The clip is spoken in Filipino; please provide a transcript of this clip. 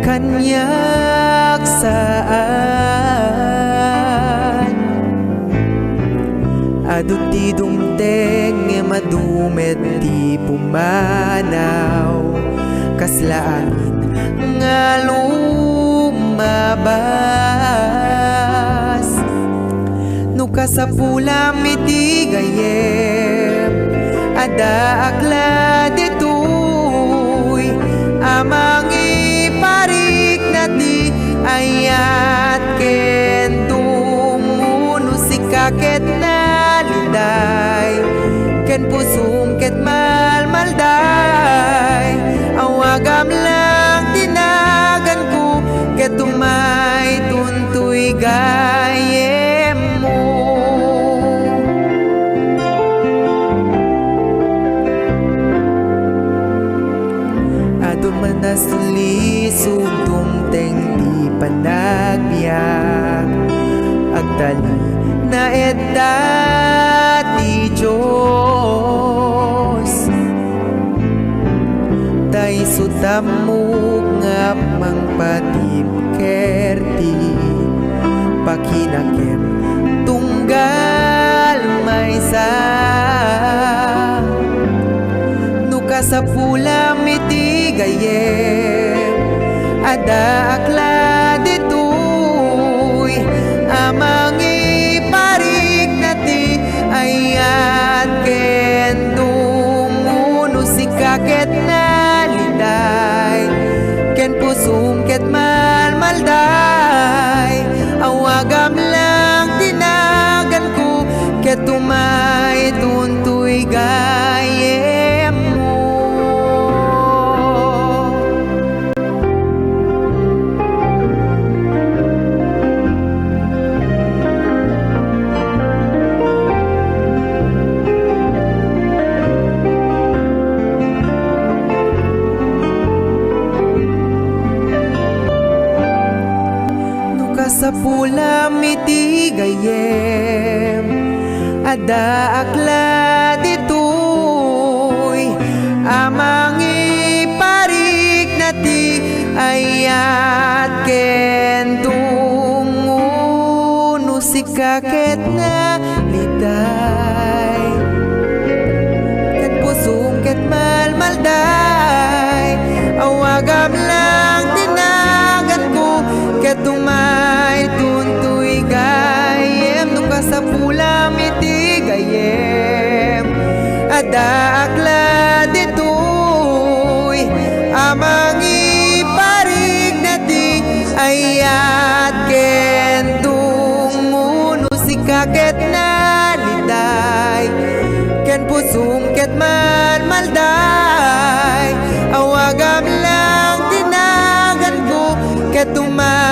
kanyak saan adot ti dumteng madumet ti pumanaw kaslaan nga lumabas no kasapulam iti gayem ada akla ditoy amang iparik na ti ayat ken tumuno si kaket na liday ken pusum ket malmalday awagam lang tinagan ko ket tumay tuntoy gayem mo adto manasuli sumtungteng di panagbiag agtali na edda ti Diyos tay sutamok nga mangpatipkerti pakinakem tunggal maysa no kasapulam iti gayem ada akla ditoy amang iparik na ti ayat ken tumuno si kaket na liday ken pusum ket malmalday awagam lang tinagan ko ket tumay tuntoy gayem mo sa pulam iti gayem ada akla ditoy amang iparik na ti ayat ken tumuno si kaket na liday ken pusum ket malmalday awagam lang tinagan ko ket tumay tuntoy gayem no kasapulam iti gayem ada akla ditoy amang iparik na ti ayat ken tumuno si kaket na liday ken pusum ket malmalday awagam lang tinagan ko ket tumay